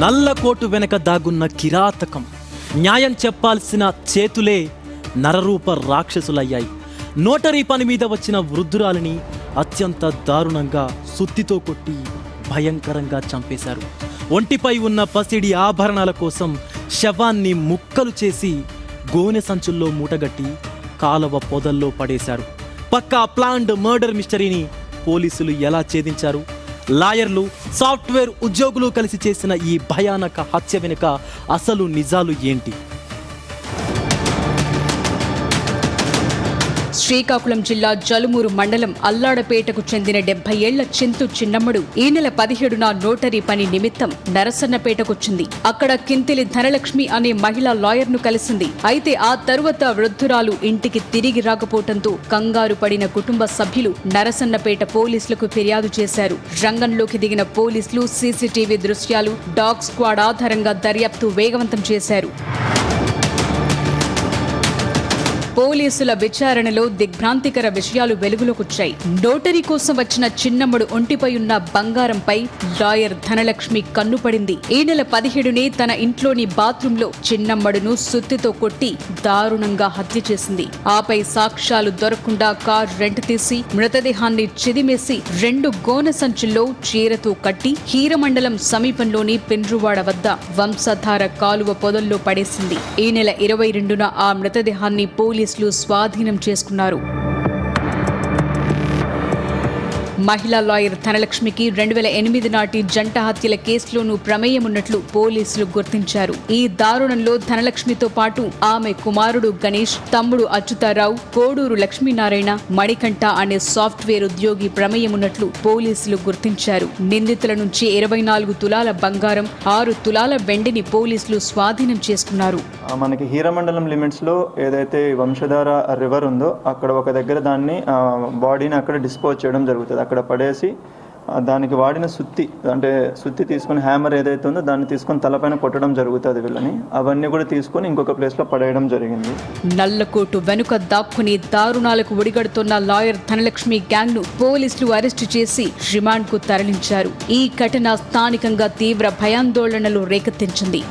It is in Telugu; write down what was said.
నల్ల కోటు వెనక దాగున్న కిరాతకం. న్యాయం చెప్పాల్సిన చేతులే నరరూప రాక్షసులయ్యాయి. నోటరీ పని మీద వచ్చిన వృద్ధురాలిని అత్యంత దారుణంగా సుత్తితో కొట్టి భయంకరంగా చంపేశారు. ఒంటిపై ఉన్న పసిడి ఆభరణాల కోసం శవాన్ని ముక్కలు చేసి గోనె సంచుల్లో మూటగట్టి కాలవ పొదల్లో పడేశారు. పక్కా ప్లాన్డ్ మర్డర్ మిస్టరీని పోలీసులు ఎలా ఛేదించారు? లాయర్లు, సాఫ్ట్వేర్ ఉద్యోగులు కలిసి చేసిన ఈ భయానక హత్య వెనుక అసలు నిజాలు ఏంటి? శ్రీకాకుళం జిల్లా జలుమూరు మండలం అల్లాడపేటకు చెందిన 70 ఏళ్ల చింతు చిన్నమ్మడు ఈ నెల 17న నోటరీ పని నిమిత్తం నరసన్నపేటకొచ్చింది. అక్కడ కింతిలి ధనలక్ష్మి అనే మహిళా లాయర్ను కలిసింది. అయితే ఆ తరువాత వృద్ధురాలు ఇంటికి తిరిగి రాకపోవడంతో కంగారు పడిన కుటుంబ సభ్యులు నరసన్నపేట పోలీసులకు ఫిర్యాదు చేశారు. రంగంలోకి దిగిన పోలీసులు సీసీటీవీ దృశ్యాలు, డాగ్ స్క్వాడ్ ఆధారంగా దర్యాప్తు వేగవంతం చేశారు. పోలీసుల విచారణలో దిగ్భ్రాంతికర విషయాలు వెలుగులోకొచ్చాయి. నోటరీ కోసం వచ్చిన చిన్నమ్మడు ఒంటిపై ఉన్న బంగారంపై లాయర్ ధనలక్ష్మి కన్నుపడింది. ఈ నెల 17నే తన ఇంట్లోని బాత్రూంలో చిన్నమ్మడును సుత్తితో కొట్టి దారుణంగా హత్య చేసింది. ఆపై సాక్ష్యాలు దొరకకుండా కార్ రెంట్ తీసి మృతదేహాన్ని చిదిమేసి 2 గోనె సంచుల్లో చీరతో కట్టి హీరమండలం సమీపంలోని పెండ్రువాడ వద్ద వంశధార కాలువ పొదల్లో పడేసింది. ఈ నెల 22న ఆ మృతదేహాన్ని పోలీసులు స్వాధీనం చేసుకున్నారు. మహిళా లాయర్ ధనలక్ష్మికి 2008 నాటి జంట హత్యల కేసులోనూ ప్రమేయమున్నట్లు పోలీసులు గుర్తించారు. ఈ దారుణంలో ధనలక్ష్మితో పాటు ఆమె కుమారుడు గణేష్, తమ్ముడు అచ్యుతారావు, కోడూరు లక్ష్మీనారాయణ, మణికంఠ అనే సాఫ్ట్వేర్ ఉద్యోగి ప్రమేయమున్నట్లు పోలీసులు గుర్తించారు. నిందితుల నుంచి 24 తులాల బంగారం, 6 తులాల వెండిని పోలీసులు స్వాధీనం చేసుకున్నారు. మనకి హీరమండలం లిమిట్స్ లో ఏదైతే వంశధార రివర్ ఉందో అక్కడ ఒక దగ్గర దాన్ని బాడీని అక్కడ డిస్పోజ్ చేయడం జరుగుతుంది. అక్కడ పడేసి దానికి వాడిన సుత్తి తీసుకొని హ్యామర్ ఏదైతే ఉందో దాన్ని తీసుకొని తలపైన కొట్టడం జరుగుతుంది వీళ్ళని. అవన్నీ కూడా తీసుకొని ఇంకొక ప్లేస్ లో పడేయడం జరిగింది. నల్లకోటు వెనుక దాక్కుని దారుణాలకు ఒడిగడుతున్న లాయర్ ధనలక్ష్మి గ్యాంగ్ ను పోలీసులు అరెస్టు చేసి రిమాండ్ కు తరలించారు. ఈ ఘటన స్థానికంగా తీవ్ర భయాందోళనలు రేకెత్తించింది.